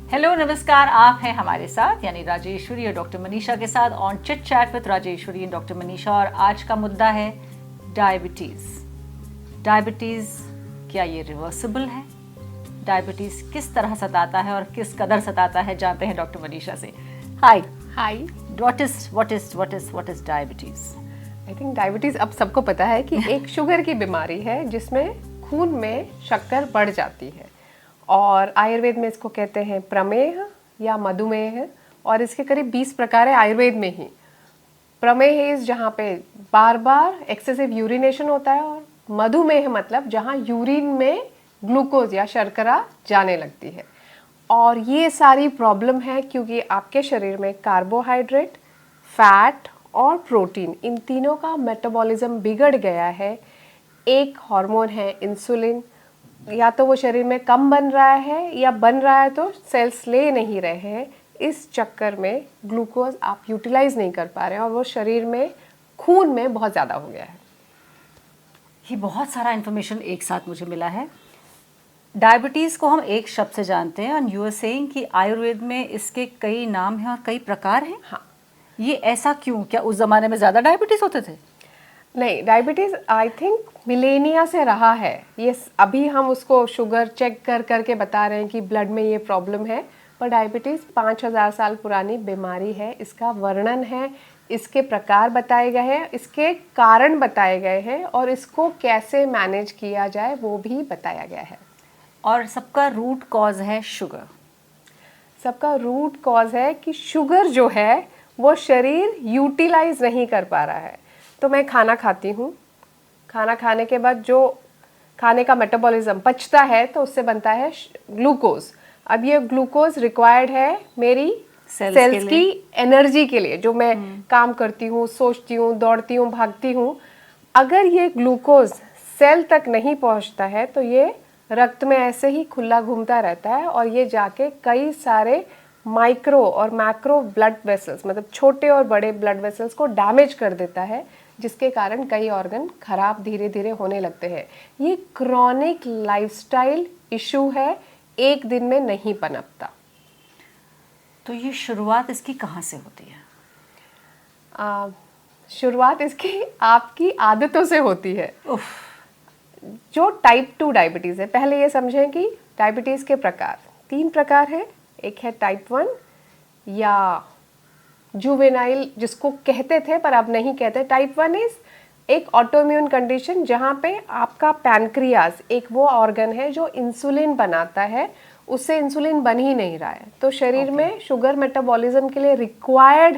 Hello नमस्कार, आप हैं हमारे साथ यानी राजेश्वरी और डॉक्टर मनीषा के साथ on chit chat with Rajeshwari and doctor Manisha. और आज का मुद्दा है डायबिटीज़। डायबिटीज़ क्या ये रिवर्सिबल है? डायबिटीज़ किस तरह सताता है और किस कदर सताता है, जानते हैं डॉक्टर मनीषा से। Hi hi. What is diabetes? I think diabetes अब सबको पता है कि एक शुगर की बीमारी है जिसमें खून में शक्कर बढ़ जाती है, और आयुर्वेद में इसको कहते हैं प्रमेह या मधुमेह, और इसके करीब 20 प्रकार है आयुर्वेद में ही। प्रमेह इज जहाँ पे बार बार एक्सेसिव यूरिनेशन होता है, और मधुमेह मतलब जहाँ यूरिन में ग्लूकोज या शर्करा जाने लगती है। और ये सारी प्रॉब्लम है क्योंकि आपके शरीर में कार्बोहाइड्रेट, फैट और प्रोटीन, इन तीनों का मेटाबॉलिज्म बिगड़ गया है। एक हार्मोन है इंसुलिन, या तो वो शरीर में कम बन रहा है या बन रहा है तो सेल्स ले नहीं रहे हैं। इस चक्कर में ग्लूकोज आप यूटिलाइज नहीं कर पा रहे हैं, और वो शरीर में खून में बहुत ज़्यादा हो गया है। ये बहुत सारा इन्फॉर्मेशन एक साथ मुझे मिला है। डायबिटीज़ को हम एक शब्द से जानते हैं, और यू आर सेइंग कि आयुर्वेद में इसके कई नाम हैं और कई प्रकार हैं। हाँ, ये ऐसा क्यों? क्या उस ज़माने में ज़्यादा डायबिटीज़ होते थे? नहीं, डायबिटीज़ आई थिंक मिलेनिया से रहा है। ये अभी हम उसको शुगर चेक कर करके बता रहे हैं कि ब्लड में ये प्रॉब्लम है, पर डायबिटीज़ 5000 साल पुरानी बीमारी है। इसका वर्णन है, इसके प्रकार बताए गए हैं, इसके कारण बताए गए हैं, और इसको कैसे मैनेज किया जाए वो भी बताया गया है। और सबका रूट कॉज है शुगर। सबका रूट कॉज है कि शुगर जो है वो शरीर यूटिलाइज नहीं कर पा रहा है। तो मैं खाना खाती हूँ, खाना खाने के बाद जो खाने का मेटाबॉलिज्म पचता है तो उससे बनता है ग्लूकोज। अब ये ग्लूकोज रिक्वायर्ड है मेरी सेल्स की एनर्जी के लिए, जो मैं काम करती हूँ, सोचती हूँ, दौड़ती हूँ, भागती हूँ। अगर ये ग्लूकोज सेल तक नहीं पहुँचता है तो ये रक्त में ऐसे ही खुला घूमता रहता है, और ये जाके कई सारे माइक्रो और मैक्रो ब्लड वेसल्स, मतलब छोटे और बड़े ब्लड वेसल्स को डैमेज कर देता है, जिसके कारण कई ऑर्गन खराब धीरे धीरे होने लगते हैं। ये क्रॉनिक लाइफस्टाइल इशू है, एक दिन में नहीं पनपता। तो ये शुरुआत इसकी कहाँ से होती है? शुरुआत इसकी आपकी आदतों से होती है। जो टाइप 2 डायबिटीज़ है, पहले ये समझें कि डायबिटीज़ के प्रकार 3 प्रकार हैं। एक है टाइप 1 या जुवेनाइल, जिसको कहते थे पर अब नहीं कहते। टाइप 1 इज एक ऑटोइम्यून कंडीशन जहाँ पे आपका पैनक्रियाज, एक वो ऑर्गन है जो इंसुलिन बनाता है, उससे इंसुलिन बन ही नहीं रहा है। तो शरीर में शुगर मेटाबॉलिज्म के लिए रिक्वायर्ड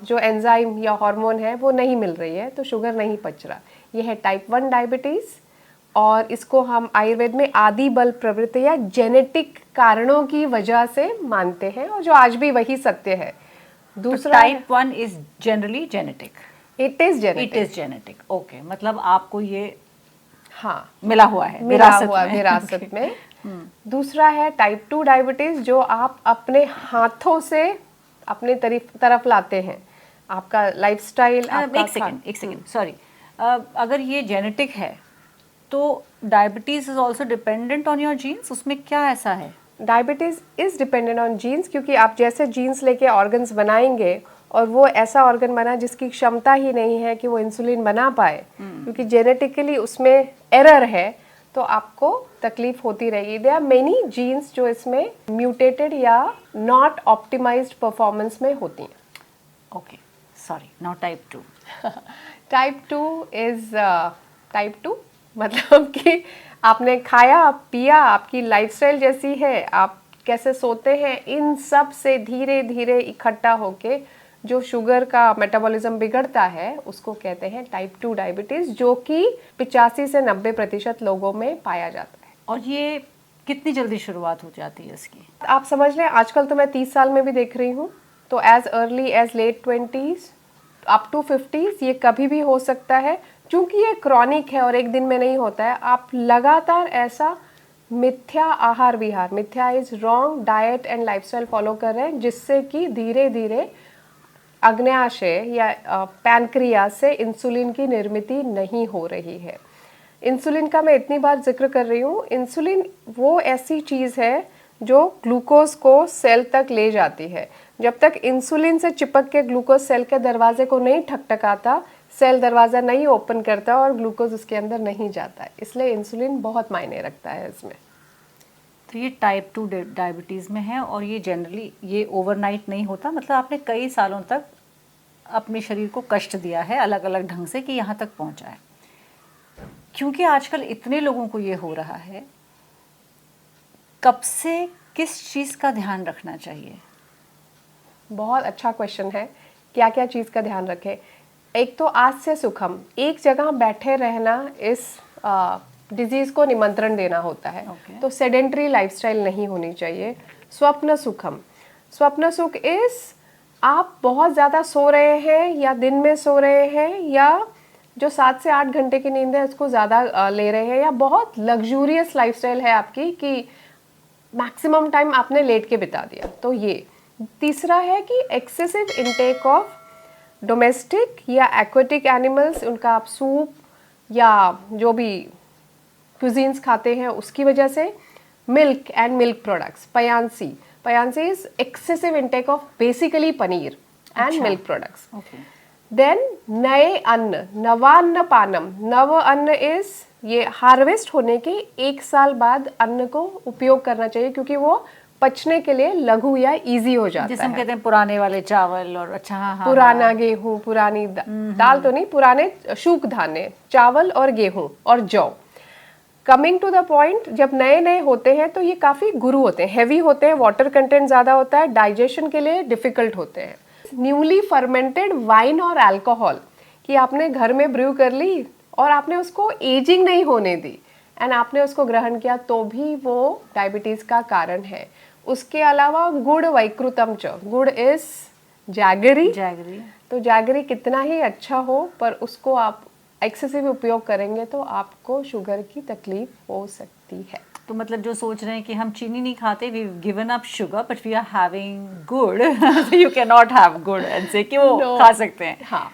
जो एंजाइम या हार्मोन है वो नहीं मिल रही है, तो शुगर नहीं पच रहा। ये है टाइप 1 डायबिटीज़, और इसको हम आयुर्वेद में आदि बल प्रवृत्ति या जेनेटिक कारणों की वजह से मानते हैं, और जो आज भी वही सत्य है। दूसरा type 1 is generally genetic. It is genetic. Okay, मतलब आपको ये हाँ मिला हुआ है विरासत में। दूसरा है टाइप 2 डायबिटीज, जो आप अपने हाथों से अपने तरफ लाते हैं। आपका लाइफस्टाइल, एक सेकंड सॉरी। अगर ये जेनेटिक है तो diabetes is also dependent on your genes, उसमें क्या ऐसा है? Diabetes is dependent on genes, क्योंकि आप जैसे जीन्स लेके ऑर्गन्स बनाएंगे, और वो ऐसा ऑर्गन बना जिसकी क्षमता ही नहीं है कि वो इंसुलिन बना पाए, क्योंकि जेनेटिकली उसमें एरर है, तो आपको तकलीफ होती रहेगी। देयर आर मेनी जीन्स जो इसमें म्यूटेटेड या नॉट ऑप्टिमाइज्ड परफॉर्मेंस में होती हैं। Okay, sorry, now type 2। Type 2 is type 2 मतलब कि आपने खाया पिया, आपकी लाइफस्टाइल जैसी है, आप कैसे सोते हैं, इन सब से धीरे धीरे इकट्ठा होके जो शुगर का मेटाबॉलिज्म बिगड़ता है उसको कहते हैं टाइप 2 डायबिटीज, जो कि 85 से 90% लोगों में पाया जाता है। और ये कितनी जल्दी शुरुआत हो जाती है इसकी? आप समझ लें, आजकल तो मैं 30 साल में भी देख रही हूँ, तो as early as late 20s up to 50s ये कभी भी हो सकता है। क्योंकि ये क्रॉनिक है और एक दिन में नहीं होता है, आप लगातार ऐसा मिथ्या आहार विहार, मिथ्या is wrong diet and lifestyle follow कर रहे हैं, जिससे कि धीरे धीरे अग्न्याशय या पैनक्रियाज से इंसुलिन की निर्मित नहीं हो रही है। इंसुलिन का मैं इतनी बार जिक्र कर रही हूँ, इंसुलिन वो ऐसी चीज़ है जो ग्लूकोज को सेल तक ले जाती है। जब तक इंसुलिन से चिपक के ग्लूकोज सेल के दरवाजे को नहीं ठकठकाता, सेल दरवाज़ा नहीं ओपन करता और ग्लूकोज उसके अंदर नहीं जाता है, इसलिए इंसुलिन बहुत मायने रखता है इसमें। तो ये टाइप 2 डायबिटीज़ में है और ये जनरली ये ओवरनाइट नहीं होता, मतलब आपने कई सालों तक अपने शरीर को कष्ट दिया है अलग अलग ढंग से कि यहाँ तक पहुँचा है। क्योंकि आजकल इतने लोगों को ये हो रहा है, कब से किस चीज़ का ध्यान रखना चाहिए? बहुत अच्छा क्वेश्चन है, क्या क्या चीज़ का ध्यान रखें। एक तो आज से सुखम, एक जगह बैठे रहना इस डिजीज़ को निमंत्रण देना होता है। तो सेडेंट्री लाइफस्टाइल नहीं होनी चाहिए। स्वप्न सुखम, स्वप्न सुख इस आप बहुत ज़्यादा सो रहे हैं या दिन में सो रहे हैं या जो 7 से 8 घंटे की नींद है उसको ज़्यादा ले रहे हैं, या बहुत लग्जूरियस लाइफस्टाइल है आपकी कि मैक्सिमम टाइम आपने लेट के बिता दिया। तो ये तीसरा है कि एक्सेसिव इनटेक ऑफ डोमेस्टिक या एक्वेटिक एनिमल्स, उनका आप सूप या जो भी क्यूजीन्स खाते हैं उसकी वजह से। मिल्क एंड मिल्क प्रोडक्ट्स, पयांसी, पयांसी is excessive intake of basically paneer and milk products. Then नए अन्न, नवान्न पानम, नव अन्न इज ये हार्वेस्ट होने के 1 साल बाद अन्न को उपयोग करना चाहिए, क्योंकि वो पचने के लिए लघु या इजी हो जाता है। जिसे हम कहते हैं पुराने वाले चावल और अच्छा हाँ, पुराना गेहूं, पुरानी दाल तो नहीं, पुराने शुष्क धान्य, चावल और गेहूं और जौ। कमिंग टू द पॉइंट, जब नए नए होते हैं तो ये काफ़ी गुरु होते हैं, हैवी होते हैं, वाटर कंटेंट ज़्यादा होता है, डाइजेशन के लिए डिफ़िकल्ट होते हैं। न्यूली फर्मेंटेड वाइन और अल्कोहल कि आपने घर में ब्रू कर ली और आपने उसको एजिंग नहीं होने दी एंड आपने उसको ग्रहण किया, तो भी वो डायबिटीज़ का कारण है। उसके अलावा गुड़ वैकृतम च, गुड़ इज जैगरी, तो जैगरी कितना ही अच्छा हो पर उसको आप एक्सेसिव उपयोग करेंगे तो आपको शुगर की तकलीफ हो सकती है। तो मतलब जो सोच रहे हैं कि हम चीनी नहीं खाते, we given up sugar but we are having gur, you can not have gur and से कि वो खा सकते हैं। हाँ,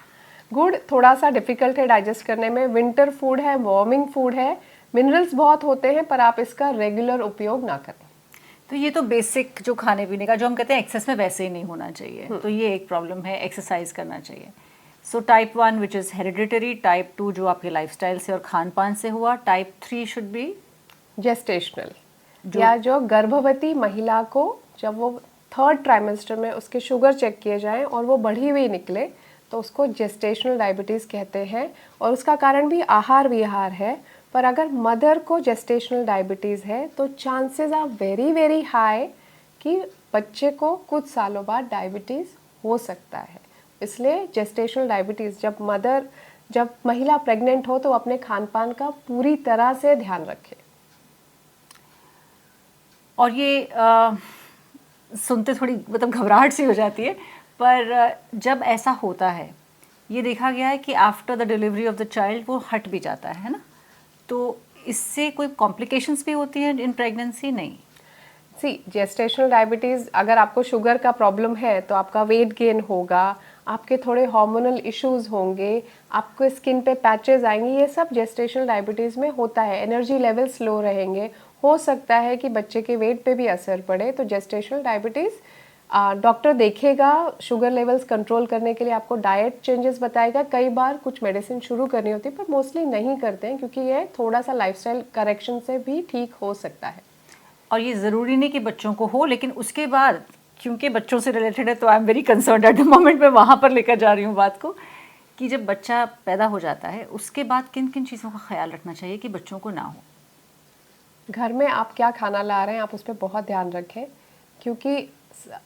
गुड़ थोड़ा सा डिफिकल्ट है डाइजेस्ट करने में, विंटर फूड है, वार्मिंग फूड है, मिनरल्स बहुत होते हैं, पर आप इसका रेगुलर उपयोग ना करें। तो ये तो बेसिक जो खाने पीने का जो हम कहते हैं एक्सेस में वैसे ही नहीं होना चाहिए, तो ये एक प्रॉब्लम है। एक्सरसाइज करना चाहिए। So type 1 which is hereditary, type 2 जो आपके लाइफस्टाइल से और खान पान से हुआ, टाइप 3 शुड बी जेस्टेशनल, या जो गर्भवती महिला को जब वो 3rd ट्राइमेस्टर में उसके शुगर चेक किए जाएं और वो बढ़ी हुई निकले तो उसको जेस्टेशनल डायबिटीज़ कहते हैं, और उसका कारण भी आहार विहार है। पर अगर मदर को जेस्टेशनल डायबिटीज़ है तो chances are very very high कि बच्चे को कुछ सालों बाद डायबिटीज़ हो सकता है। इसलिए जेस्टेशनल डायबिटीज़ जब महिला प्रेग्नेंट हो तो अपने खान पान का पूरी तरह से ध्यान रखे। और ये सुनते थोड़ी मतलब घबराहट सी हो जाती है, पर जब ऐसा होता है ये देखा गया है कि after the delivery of the child वो हट भी जाता है ना, तो इससे कोई कॉम्प्लिकेशंस भी होती हैं इन प्रेगनेंसी? नहीं। सी, जेस्टेशनल डायबिटीज़, अगर आपको शुगर का प्रॉब्लम है तो आपका वेट गेन होगा, आपके थोड़े हार्मोनल इश्यूज होंगे, आपको स्किन पे पैचेस आएंगे, ये सब जेस्टेशनल डायबिटीज़ में होता है। एनर्जी लेवल स्लो रहेंगे, हो सकता है कि बच्चे के वेट पे भी असर पड़े। तो जेस्टेशनल डायबिटीज़ डॉक्टर देखेगा, शुगर लेवल्स कंट्रोल करने के लिए आपको डाइट चेंजेस बताएगा, कई बार कुछ मेडिसिन शुरू करनी होती है, पर मोस्टली नहीं करते हैं क्योंकि ये थोड़ा सा लाइफस्टाइल करेक्शन से भी ठीक हो सकता है। और ये ज़रूरी नहीं कि बच्चों को हो, लेकिन उसके बाद क्योंकि बच्चों से रिलेटेड है तो I am very concerned at the moment, मैं वहाँ पर लेकर जा रही हूँ बात को, कि जब बच्चा पैदा हो जाता है उसके बाद किन किन चीज़ों का ख्याल रखना चाहिए कि बच्चों को ना हो। घर में आप क्या खाना ला रहे हैं आप उस पर बहुत ध्यान रखें, क्योंकि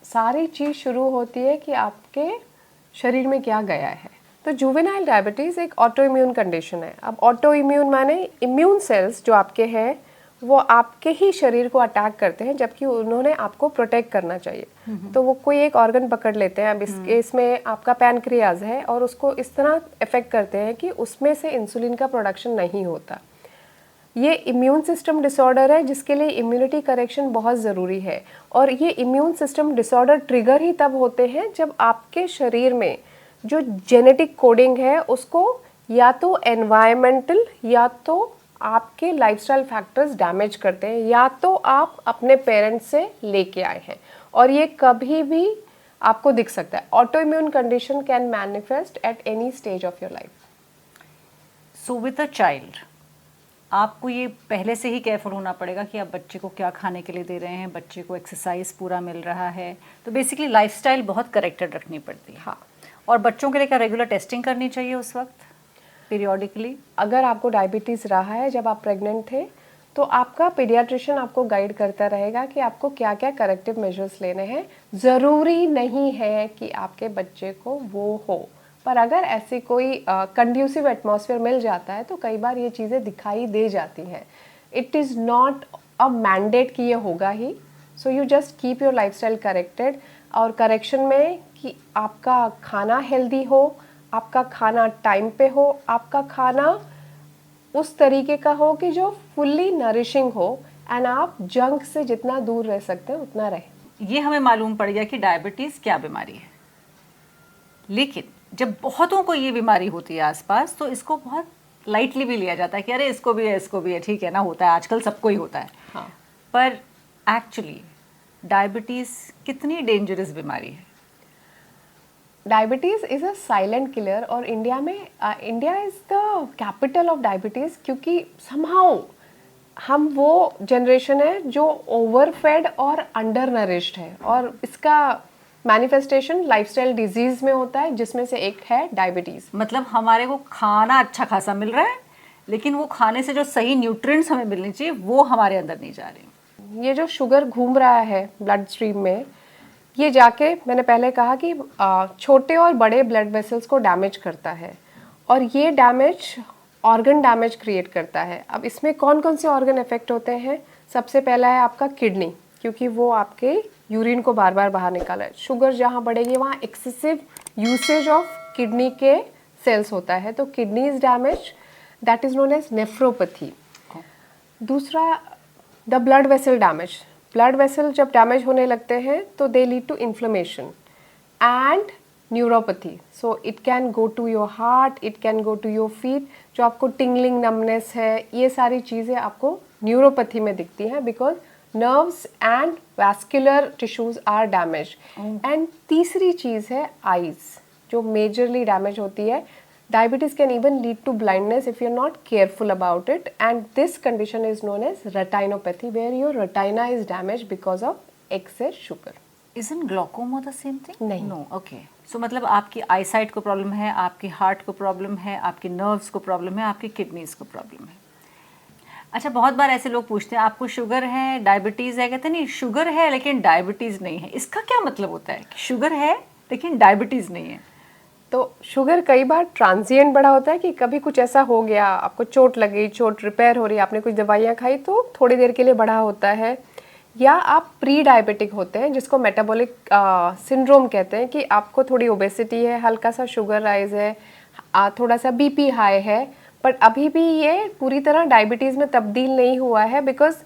सारी चीज़ शुरू होती है कि आपके शरीर में क्या गया है। तो जुवेनाइल डायबिटीज़ एक ऑटो इम्यून कंडीशन है। अब ऑटो इम्यून माने इम्यून सेल्स जो आपके हैं वो आपके ही शरीर को अटैक करते हैं, जबकि उन्होंने आपको प्रोटेक्ट करना चाहिए। तो वो कोई एक ऑर्गन पकड़ लेते हैं, अब इस केस में आपका पैनक्रियाज है, और उसको इस तरह इफेक्ट करते हैं कि उसमें से इंसुलिन का प्रोडक्शन नहीं होता। ये इम्यून सिस्टम डिसऑर्डर है जिसके लिए इम्यूनिटी करेक्शन बहुत ज़रूरी है, और ये इम्यून सिस्टम डिसऑर्डर ट्रिगर ही तब होते हैं जब आपके शरीर में जो जेनेटिक कोडिंग है उसको या तो एनवायरमेंटल या तो आपके लाइफस्टाइल फैक्टर्स डैमेज करते हैं, या तो आप अपने पेरेंट्स से लेके आए हैं, और ये कभी भी आपको दिख सकता है। Auto immune condition can manifest at any stage of your life. So with a child आपको ये पहले से ही केयरफुल होना पड़ेगा कि आप बच्चे को क्या खाने के लिए दे रहे हैं, बच्चे को एक्सरसाइज पूरा मिल रहा है, तो बेसिकली लाइफस्टाइल बहुत करेक्टेड रखनी पड़ती है। हाँ, और बच्चों के लिए क्या रेगुलर टेस्टिंग करनी चाहिए उस वक्त पीरियोडिकली? अगर आपको डायबिटीज़ रहा है जब आप प्रेग्नेंट थे, तो आपका पीडियाट्रिशियन आपको गाइड करता रहेगा कि आपको क्या क्या करेक्टिव मेजर्स लेने हैं। ज़रूरी नहीं है कि आपके बच्चे को वो हो, पर अगर ऐसी कोई कंड्यूसिव एटमॉस्फेयर मिल जाता है तो कई बार ये चीज़ें दिखाई दे जाती हैं। It is not a mandate कि ये होगा ही। So you just keep your lifestyle corrected, और करेक्शन में कि आपका खाना हेल्दी हो, आपका खाना टाइम पे हो, आपका खाना उस तरीके का हो कि जो फुल्ली नरिशिंग हो, एंड आप जंक से जितना दूर रह सकते हैं उतना रहें। ये हमें मालूम पड़ गया कि डायबिटीज़ क्या बीमारी है, लेकिन जब बहुतों को ये बीमारी होती है आसपास, तो इसको बहुत लाइटली भी लिया जाता है कि अरे इसको भी है, इसको भी है, ठीक है ना, होता है, आजकल सबको ही होता है। हाँ। पर एक्चुअली डायबिटीज़ कितनी डेंजरस बीमारी है? Diabetes is a silent killer, और इंडिया में India is the capital of diabetes, क्योंकि समहाउ हम वो जनरेशन है जो ओवरफेड और अंडर नरिश्ड है, और इसका मैनिफेस्टेशन लाइफस्टाइल डिजीज़ में होता है, जिसमें से एक है डायबिटीज़। मतलब हमारे को खाना अच्छा खासा मिल रहा है, लेकिन वो खाने से जो सही न्यूट्रिएंट्स हमें मिलने चाहिए वो हमारे अंदर नहीं जा रहे। ये जो शुगर घूम रहा है ब्लड स्ट्रीम में, ये जाके, मैंने पहले कहा कि छोटे और बड़े ब्लड वेसल्स को डैमेज करता है, और ये डैमेज ऑर्गन डैमेज क्रिएट करता है। अब इसमें कौन कौन से ऑर्गन इफेक्ट होते हैं? सबसे पहला है आपका किडनी, क्योंकि वो आपके यूरिन को बार बार बाहर निकाला है। शुगर जहाँ बढ़ेगी वहाँ एक्सेसिव यूसेज ऑफ किडनी के सेल्स होता है, तो kidney is damage, that is known as nephropathy. दूसरा, the blood vessel damage. Blood vessel जब डैमेज होने लगते हैं तो they lead to inflammation and neuropathy. So it can go to your heart, it can go to your feet. जो आपको tingling, numbness है, ये सारी चीज़ें आपको न्यूरोपैथी में दिखती हैं, because nerves and vascular tissues are damage. And तीसरी चीज़ है आईज, जो मेजरली डैमेज होती है। Diabetes can even lead to blindness if you're not careful about it, and this condition is known as retinopathy, where your retina is damaged because of excess sugar. Isn't glaucoma the same thing? नहीं। No, okay. So मतलब आपकी आई site को problem है, आपकी heart को problem है, आपकी nerves को प्रॉब्लम है, आपकी किडनीज को प्रॉब्लम है। अच्छा, बहुत बार ऐसे लोग पूछते हैं आपको शुगर है, डायबिटीज़ है, कहते हैं नहीं शुगर है लेकिन डायबिटीज़ नहीं है। इसका क्या मतलब होता है कि शुगर है लेकिन डायबिटीज़ नहीं है? तो शुगर कई बार ट्रांजिएंट बड़ा होता है कि कभी कुछ ऐसा हो गया, आपको चोट लगी, चोट रिपेयर हो रही है, आपने कुछ दवाइयाँ खाई तो थोड़ी देर के लिए बढ़ा होता है। या आप प्री डायबिटिक होते हैं, जिसको मेटाबॉलिक सिंड्रोम कहते हैं, कि आपको थोड़ी ओबेसिटी है, हल्का सा शुगर राइज है, थोड़ा सा बीपी हाई है, बट अभी भी ये पूरी तरह डायबिटीज़ में तब्दील नहीं हुआ है, बिकॉज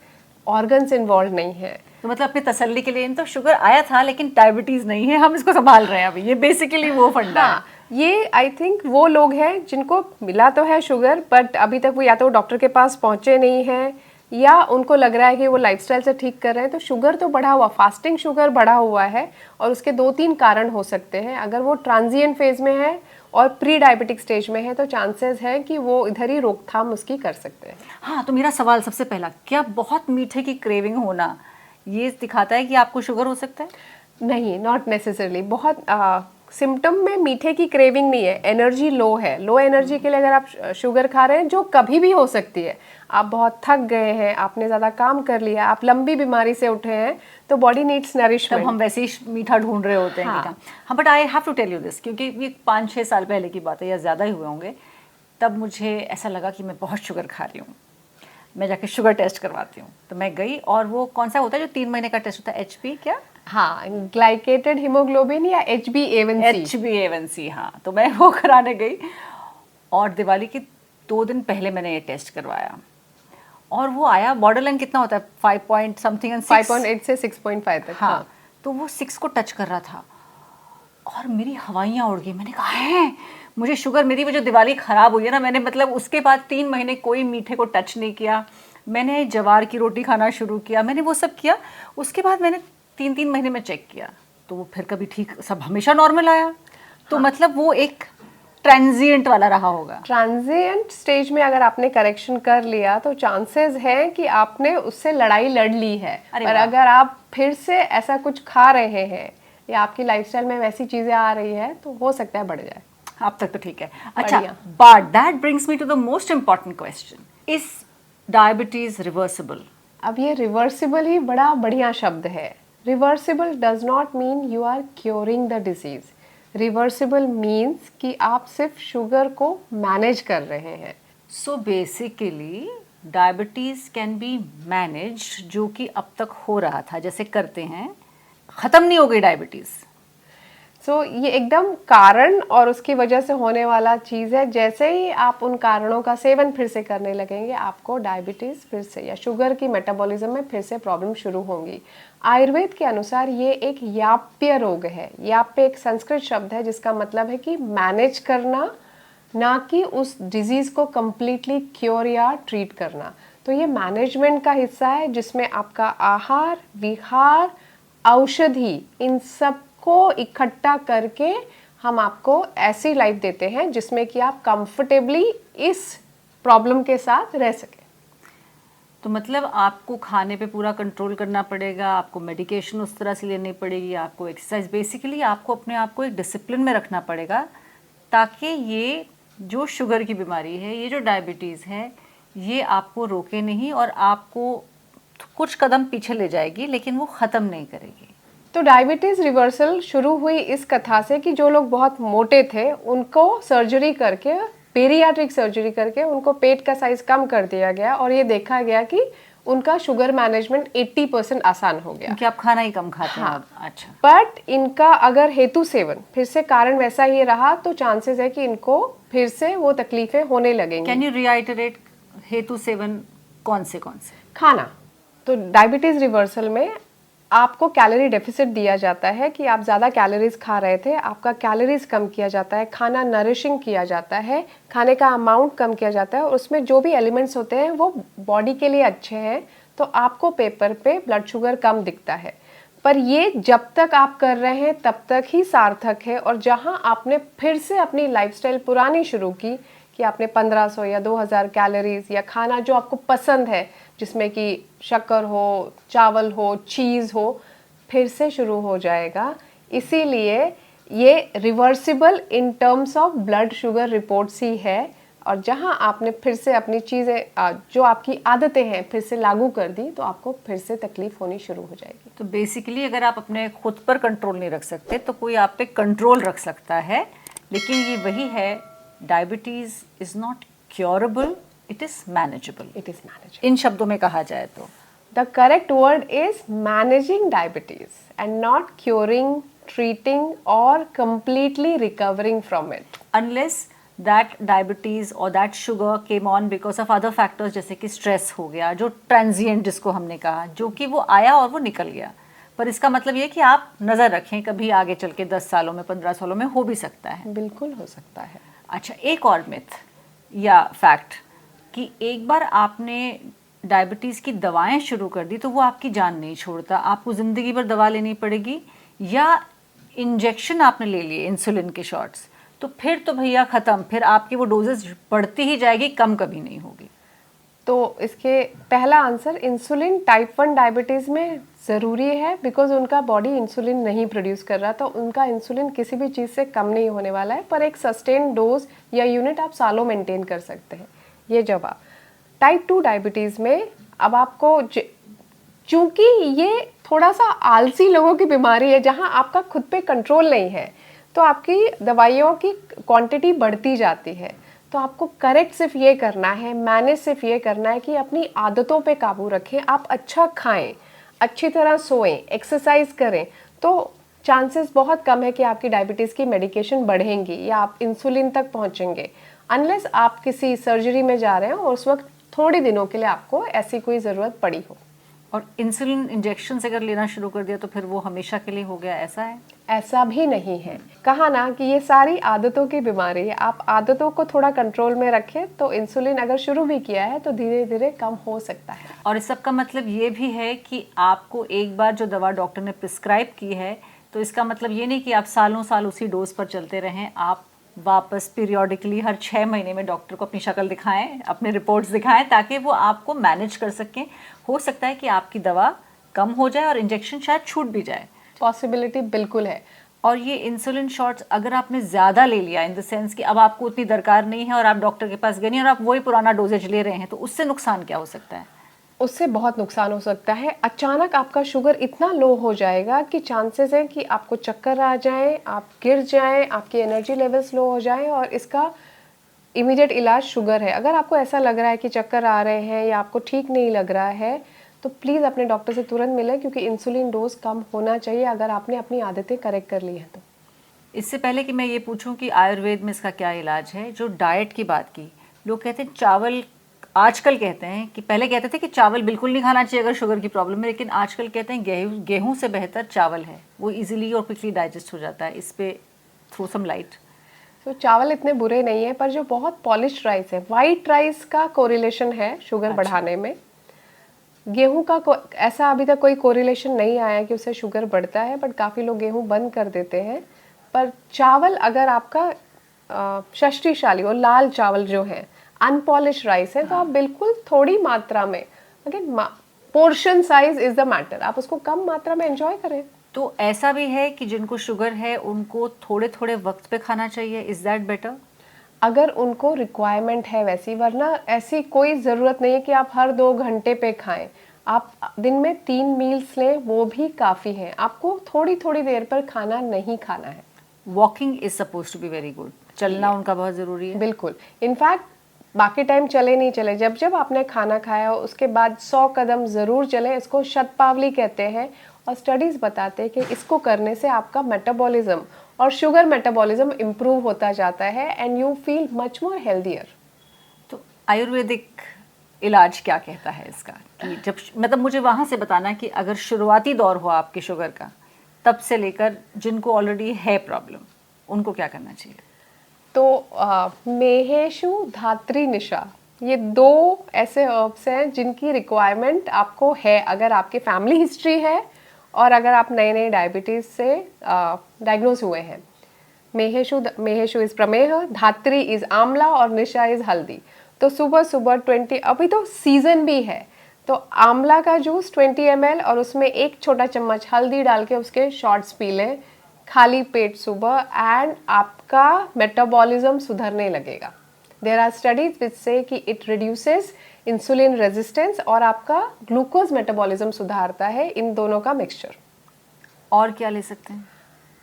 ऑर्गन्स इन्वॉल्व नहीं है। तो मतलब अपनी तसल्ली के लिए इन तो शुगर आया था लेकिन डायबिटीज़ नहीं है, हम इसको संभाल रहे हैं अभी, ये बेसिकली वो फंडा है। ये आई थिंक वो लोग हैं जिनको मिला तो है शुगर, बट अभी तक वो या तो डॉक्टर के पास पहुंचे नहीं हैं, या उनको लग रहा है कि वो लाइफस्टाइल से ठीक कर रहे हैं। तो शुगर तो बढ़ा हुआ, फास्टिंग शुगर बढ़ा हुआ है, और उसके 2-3 कारण हो सकते हैं। अगर वो ट्रांजिएंट फेज में है और प्री डायबिटिक स्टेज में है तो चांसेस हैं कि वो इधर ही रोकथाम उसकी कर सकते हैं। हाँ, तो मेरा सवाल सबसे पहला, क्या बहुत मीठे की क्रेविंग होना ये दिखाता है कि आपको शुगर हो सकता है? नहीं, नॉट नेसेसरली। बहुत सिम्टम में मीठे की क्रेविंग नहीं है, एनर्जी लो है। लो एनर्जी के लिए अगर आप शुगर खा रहे हैं, जो कभी भी हो सकती है, आप बहुत थक गए हैं, आपने ज़्यादा काम कर लिया, आप लंबी बीमारी से उठे हैं, तो बॉडी नीड्स नरिशमेंट। तब हम वैसे ही मीठा ढूंढ रहे होते हैं। हाँ। मीठा, हाँ, but I have to tell you this, क्योंकि ये 5-6 साल पहले की बात है या ज़्यादा ही हुए होंगे, तब मुझे ऐसा लगा कि मैं बहुत शुगर खा रही हूँ, मैं जाके शुगर टेस्ट करवाती हूँ। तो मैं गई, और वो कौन सा होता है जो 3 महीने का टेस्ट होता है, HP क्या? हाँ, ग्लाइकेटेड हीमोग्लोबिन या HbA1c। HbA1c, हाँ। तो मैं वो कराने गई, और दिवाली के 2 दिन पहले मैंने ये टेस्ट करवाया, और वो आया, बॉर्डर लाइन कितना होता है, 5 पॉइंट समथिंग एंड 5.8 से 6.5 तक। हाँ, तो वो 6 को टच कर रहा था। और मेरी हवाइयाँ उड़ गई। मैंने कहा है मुझे शुगर, मेरी वो जो दिवाली ख़राब हुई है ना, मैंने मतलब उसके बाद 3 महीने कोई मीठे को टच नहीं किया। मैंने ज्वार की रोटी खाना शुरू किया, मैंने वो सब किया। उसके बाद मैंने 3-3 महीने में चेक किया तो वो फिर कभी ठीक, सब हमेशा नॉर्मल आया। तो मतलब वो एक ट्रांजिएंट वाला रहा होगा। ट्रांजिएंट स्टेज में अगर आपने करेक्शन कर लिया तो चांसेस हैं कि आपने उससे लड़ाई लड़ ली है। अरे पर वाह। अगर आप फिर से ऐसा कुछ खा रहे हैं या आपकी लाइफस्टाइल में वैसी चीजें आ रही है तो हो सकता है बढ़ जाए। अब तक तो ठीक है। अच्छा, बढ़िया। But that brings me to the most important question, is diabetes reversible? अब ये रिवर्सिबल ही बड़ा बढ़िया शब्द है। Reversible does not mean you are curing the disease. Reversible means कि आप सिर्फ शुगर को मैनेज कर रहे हैं। So basically diabetes can be manage, जो कि अब तक हो रहा था, जैसे करते हैं, खत्म नहीं हो गई डायबिटीज। सो ये एकदम कारण और उसकी वजह से होने वाला चीज़ है। जैसे ही आप उन कारणों का सेवन फिर से करने लगेंगे आपको डायबिटीज़ फिर से या शुगर की मेटाबॉलिज्म में फिर से प्रॉब्लम शुरू होंगी। आयुर्वेद के अनुसार ये एक याप्य रोग है। याप्य एक संस्कृत शब्द है जिसका मतलब है कि मैनेज करना, ना कि उस डिजीज़ को कम्प्लीटली क्योर या ट्रीट करना। तो ये मैनेजमेंट का हिस्सा है जिसमें आपका आहार, विहार, औषधि, इन सब को इकट्ठा करके हम आपको ऐसी लाइफ देते हैं जिसमें कि आप कंफर्टेबली इस प्रॉब्लम के साथ रह सके। तो मतलब आपको खाने पे पूरा कंट्रोल करना पड़ेगा, आपको मेडिकेशन उस तरह से लेनी पड़ेगी, आपको एक्सरसाइज, बेसिकली आपको अपने आप को एक डिसिप्लिन में रखना पड़ेगा, ताकि ये जो शुगर की बीमारी है, ये जो डायबिटीज़ है, ये आपको रोके नहीं और आपको कुछ कदम पीछे ले जाएगी, लेकिन वो ख़त्म नहीं करेगी। तो डायबिटीज़ रिवर्सल शुरू हुई इस कथा से कि जो लोग बहुत मोटे थे उनको सर्जरी करके, पेरियाट्रिक सर्जरी करके उनको पेट का साइज कम कर दिया गया और ये देखा गया कि उनका शुगर मैनेजमेंट 80% आसान हो गया। क्योंकि आप खाना ही कम खाते हैं। हाँ। अब अच्छा, बट इनका अगर हेतु सेवन फिर से कारण वैसा ही रहा तो चांसेस है कि इनको फिर से वो तकलीफें होने लगेंगी। कैन यू रिआइटरेट हेतु सेवन कौन से? खाना। तो डायबिटीज़ रिवर्सल में आपको कैलोरी डेफिसिट दिया जाता है कि आप ज़्यादा कैलोरीज खा रहे थे, आपका कैलोरीज कम किया जाता है, खाना नरिशिंग किया जाता है, खाने का अमाउंट कम किया जाता है और उसमें जो भी एलिमेंट्स होते हैं वो बॉडी के लिए अच्छे हैं, तो आपको पेपर पे ब्लड शुगर कम दिखता है। पर ये जब तक आप कर रहे हैं तब तक ही सार्थक है। और जहां आपने फिर से अपनी लाइफस्टाइल पुरानी शुरू की कि आपने 1500 या 2000 कैलोरीज या खाना जो आपको पसंद है जिसमें कि शक्कर हो, चावल हो, चीज़ हो, फिर से शुरू हो जाएगा। इसीलिए ये reversible in terms of blood sugar reports ही है। और जहां आपने फिर से अपनी चीज़ें, जो आपकी आदतें हैं, फिर से लागू कर दी तो आपको फिर से तकलीफ होनी शुरू हो जाएगी। तो बेसिकली अगर आप अपने खुद पर कंट्रोल नहीं रख सकते तो कोई आप पे कंट्रोल रख सकता है। लेकिन ये वही है, diabetes is not curable, it is manageable. It is manageable. इन शब्दों में कहा जाए तो The correct word is managing diabetes and not curing, treating or completely recovering from it. unless that diabetes or that sugar came on because of other factors, जैसे कि stress हो गया, जो ट्रांजिएंट जिसको हमने कहा, जो कि वो आया और वो निकल गया। पर इसका मतलब ये कि आप नज़र रखें, कभी आगे चल के 10 सालों में, 15 सालों में हो भी सकता है। बिल्कुल हो सकता है। अच्छा, एक और मिथ या फैक्ट कि एक बार आपने डायबिटीज़ की दवाएं शुरू कर दी तो वो आपकी जान नहीं छोड़ता, आपको ज़िंदगी भर दवा लेनी पड़ेगी, या इंजेक्शन आपने ले लिए इंसुलिन के शॉट्स तो फिर तो भैया ख़त्म, फिर आपकी वो डोजेज बढ़ती ही जाएगी, कम कभी नहीं होगी। तो इसके पहला आंसर, इंसुलिन टाइप 1 डायबिटीज़ में ज़रूरी है बिकॉज उनका बॉडी इंसुलिन नहीं प्रोड्यूस कर रहा, तो उनका इंसुलिन किसी भी चीज़ से कम नहीं होने वाला है। पर एक सस्टेन डोज या यूनिट आप सालों मेंटेन कर सकते हैं। ये जवाब। टाइप 2 डायबिटीज़ में अब आपको, चूँकि ये थोड़ा सा आलसी लोगों की बीमारी है जहाँ आपका खुद पे कंट्रोल नहीं है, तो आपकी दवाइयों की क्वांटिटी बढ़ती जाती है। तो आपको करेक्ट सिर्फ ये करना है, मैनेज सिर्फ ये करना है कि अपनी आदतों पे काबू रखें। आप अच्छा खाएं, अच्छी तरह सोएं, एक्सरसाइज करें, तो चांसेस बहुत कम है कि आपकी डायबिटीज़ की मेडिकेशन बढ़ेंगी या आप इंसुलिन तक पहुंचेंगे, अनलेस आप किसी सर्जरी में जा रहे हो और उस वक्त थोड़े दिनों के लिए आपको ऐसी कोई ज़रूरत पड़ी हो। और इंसुलिन इंजेक्शन अगर लेना शुरू कर दिया तो फिर वो हमेशा के लिए हो गया, ऐसा है? ऐसा भी नहीं है। कहा ना कि ये सारी आदतों की बीमारी है। आप आदतों को थोड़ा कंट्रोल में रखें तो इंसुलिन अगर शुरू भी किया है तो धीरे धीरे कम हो सकता है। और इस सब का मतलब ये भी है कि आपको एक बार जो दवा डॉक्टर ने प्रिस्क्राइब की है तो इसका मतलब ये नहीं कि आप सालों साल उसी डोज पर चलते रहें। आप वापस पीरियोडिकली हर 6 महीने में डॉक्टर को अपनी शक्ल दिखाएं, अपने रिपोर्ट्स दिखाएं, ताकि वो आपको मैनेज कर सकें। हो सकता है कि आपकी दवा कम हो जाए और इंजेक्शन शायद छूट भी जाए, पॉसिबिलिटी बिल्कुल है। और ये इंसुलिन शॉट्स अगर आपने ज़्यादा ले लिया, इन द सेंस कि अब आपको उतनी दरकार नहीं है और आप डॉक्टर के पास गए नहीं और आप वही पुराना डोजेज ले रहे हैं, तो उससे नुकसान क्या हो सकता है? उससे बहुत नुकसान हो सकता है। अचानक आपका शुगर इतना लो हो जाएगा कि चांसेस है कि आपको चक्कर आ जाए, आप गिर जाएं, आपकी एनर्जी लेवल्स लो हो जाएं, और इसका इमीडिएट इलाज शुगर है। अगर आपको ऐसा लग रहा है कि चक्कर आ रहे हैं या आपको ठीक नहीं लग रहा है तो प्लीज़ अपने डॉक्टर से तुरंत मिलें, क्योंकि इंसुलिन डोज कम होना चाहिए अगर आपने अपनी आदतें करेक्ट कर ली हैं तो। इससे पहले कि मैं ये पूछूं कि आयुर्वेद में इसका क्या इलाज है, जो डाइट की बात की, लोग कहते हैं चावल, आजकल कहते हैं कि पहले कहते थे कि चावल बिल्कुल नहीं खाना चाहिए अगर शुगर की प्रॉब्लम है, लेकिन आजकल कहते हैं गेहूं से बेहतर चावल है, वो इजीली और क्विकली डाइजेस्ट हो जाता है। इस पे थ्रो सम लाइट। तो चावल इतने बुरे नहीं है, पर जो बहुत पॉलिश्ड राइस है, वाइट राइस का कोरिलेशन है शुगर बढ़ाने में। गेहूं का ऐसा अभी तक कोई कोरिलेशन नहीं आया कि उससे शुगर बढ़ता है, बट काफ़ी लोग गेहूं बंद कर देते हैं। पर चावल अगर आपका शक्तिशाली और लाल चावल जो है, अनपॉलिश राइस है, तो आप बिल्कुल थोड़ी मात्रा में, again portion size is the matter, आप उसको कम मात्रा में एंजॉय करें। तो ऐसा भी है कि जिनको शुगर है उनको थोड़े थोड़े वक्त पे खाना चाहिए, इज दैट बेटर? अगर उनको रिक्वायरमेंट है वैसी, वरना ऐसी कोई ज़रूरत नहीं है कि आप हर 2 घंटे पे खाएं। आप दिन में 3 मील्स लें, वो भी काफ़ी है। आपको थोड़ी थोड़ी देर पर खाना नहीं खाना है। Walking is suppose to be very good, चलना उनका बहुत ज़रूरी है। बिल्कुल। इनफैक्ट बाकी टाइम चले नहीं चले, जब जब आपने खाना खाया हो उसके बाद 100 कदम ज़रूर चले। इसको शतपावली कहते हैं, और स्टडीज़ बताते हैं कि इसको करने से आपका मेटाबॉलिज्म और शुगर मेटाबॉलिज्म इम्प्रूव होता जाता है and you feel much more healthier. तो आयुर्वेदिक इलाज क्या कहता है इसका, कि जब मतलब मुझे वहाँ से बताना कि अगर शुरुआती दौर हो आपके शुगर का, तब से लेकर जिनको ऑलरेडी है प्रॉब्लम, उनको क्या करना चाहिए? तो मेहेशु, धात्री, निशा, ये 2 ऐसे हर्ब्स हैं जिनकी रिक्वायरमेंट आपको है अगर आपके फैमिली हिस्ट्री है और अगर आप नए नए डायबिटीज़ से डायग्नोज हुए हैं। मेहेशु इज़ प्रमेह, धात्री इज़ आंवला और निशा इज़ हल्दी। तो सुबह सुबह 20, अभी तो सीज़न भी है, तो आंवला का जूस 20 ml और उसमें 1 छोटा चम्मच हल्दी डाल के उसके शॉट्स पी लें खाली पेट सुबह, एंड आपका मेटाबॉलिज्म सुधरने लगेगा। देयर आर स्टडीज विच से कि इट रिड्यूसेस इंसुलिन रेजिस्टेंस और आपका ग्लूकोज मेटाबॉलिज्म सुधारता है। इन दोनों का मिक्सचर। और क्या ले सकते हैं?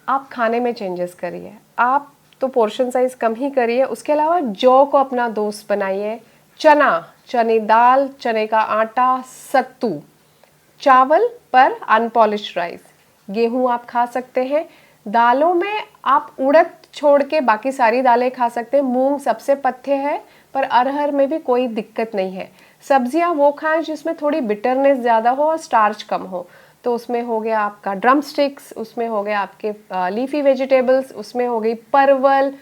आप खाने में चेंजेस करिए, आप तो पोर्शन साइज कम ही करिए। उसके अलावा जौ को अपना दोस्त बनाइए, चने दाल, चने का आटा, सत्तू, चावल पर अनपॉलिश्ड राइस, गेहूं आप खा सकते हैं। दालों में आप उड़द छोड़ के बाकी सारी दालें खा सकते हैं। मूंग सबसे पथ्य है, पर अरहर में भी कोई दिक्कत नहीं है। सब्जियां वो खाएं जिसमें थोड़ी बिटरनेस ज़्यादा हो और स्टार्च कम हो। तो उसमें हो गया आपका ड्रम स्टिक्स, उसमें हो गया आपके लीफी वेजिटेबल्स, उसमें हो गई परवल।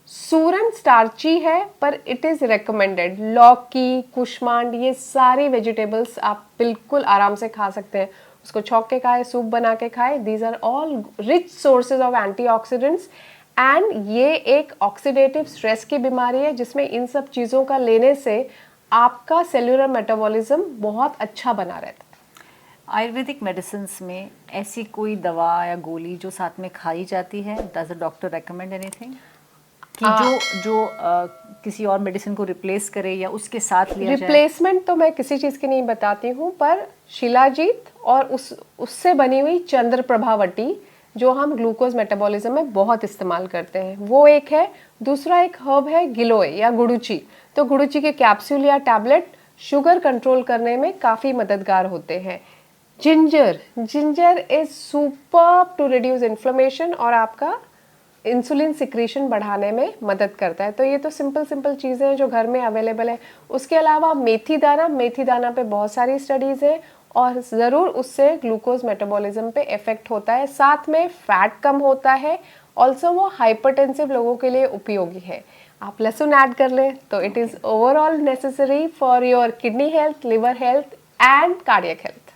सूरन स्टार्ची है पर इट इज़ रिकमेंडेड। लौकी, कुष्मांड, ये सारी वेजिटेबल्स आप बिल्कुल आराम से खा सकते हैं। उसको छौंक के खाए, सूप बना के खाए। These are all rich sources of antioxidants, and ये एक ऑक्सीडेटिव स्ट्रेस की बीमारी है जिसमें इन सब चीज़ों का लेने से आपका सेल्यूलर मेटाबॉलिज्म बहुत अच्छा बना रहता है। आयुर्वेदिक मेडिसिन्स में ऐसी कोई दवा या गोली जो साथ में खाई जाती है? Does the doctor recommend anything कि जो किसी और मेडिसिन को रिप्लेस करे या उसके साथ लिया जाए? रिप्लेसमेंट तो मैं किसी चीज़ की नहीं बताती हूँ, पर शिलाजीत और उससे बनी हुई चंद्र प्रभावटी जो हम ग्लूकोज मेटाबॉलिज्म में बहुत इस्तेमाल करते हैं, वो एक है। दूसरा एक हर्ब है गिलोय या गुड़ुची। तो गुड़ुची के कैप्सूल या टैबलेट शुगर कंट्रोल करने में काफ़ी मददगार होते हैं। Ginger is super to reduce inflammation और आपका इंसुलिन सिक्रीशन बढ़ाने में मदद करता है। तो ये तो सिंपल चीज़ें हैं जो घर में अवेलेबल है। उसके अलावा मेथी दाना पे बहुत सारी स्टडीज़ हैं और ज़रूर उससे ग्लूकोज मेटाबॉलिज्म पे इफ़ेक्ट होता है, साथ में फैट कम होता है। ऑल्सो वो हाइपरटेंसिव लोगों के लिए उपयोगी है। आप लहसुन ऐड कर लें तो it is overall necessary for your kidney health, liver health and cardiac health.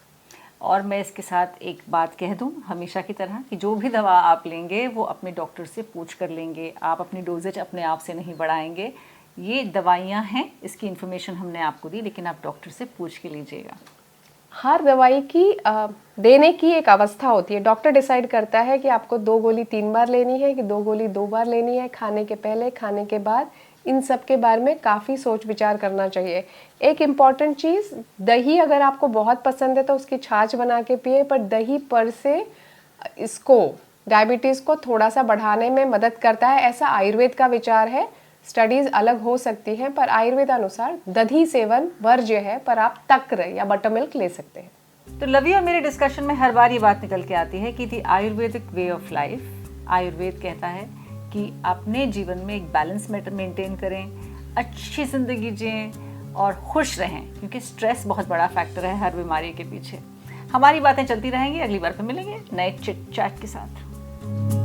और मैं इसके साथ एक बात कह दूं हमेशा की तरह कि जो भी दवा आप लेंगे वो अपने डॉक्टर से पूछ कर लेंगे। आप अपनी डोजेज अपने आप से नहीं बढ़ाएंगे। ये दवाइयाँ हैं, इसकी इन्फॉर्मेशन हमने आपको दी, लेकिन आप डॉक्टर से पूछ के लीजिएगा। हर दवाई की देने की एक अवस्था होती है। डॉक्टर डिसाइड करता है कि आपको 2 गोली 3 बार लेनी है कि 2 गोली 2 बार लेनी है, खाने के पहले, खाने के बाद। इन सब के बारे में काफ़ी सोच विचार करना चाहिए। एक इम्पॉर्टेंट चीज़, दही अगर आपको बहुत पसंद है तो उसकी छाछ बना के पिए, पर दही पर से इसको डायबिटीज़ को थोड़ा सा बढ़ाने में मदद करता है, ऐसा आयुर्वेद का विचार है। स्टडीज़ अलग हो सकती हैं, पर आयुर्वेद अनुसार दही सेवन वर्ज्य है, पर आप तक्र या बटर मिल्क ले सकते हैं। तो लवी और मेरे डिस्कशन में हर बार ये बात निकल के आती है कि the Ayurvedic way of life, Ayurveda कहता है कि अपने जीवन में एक बैलेंस मेंटेन करें, अच्छी ज़िंदगी जिएं और खुश रहें, क्योंकि स्ट्रेस बहुत बड़ा फैक्टर है हर बीमारी के पीछे। हमारी बातें चलती रहेंगी, अगली बार फिर मिलेंगे नए चिट चैट के साथ।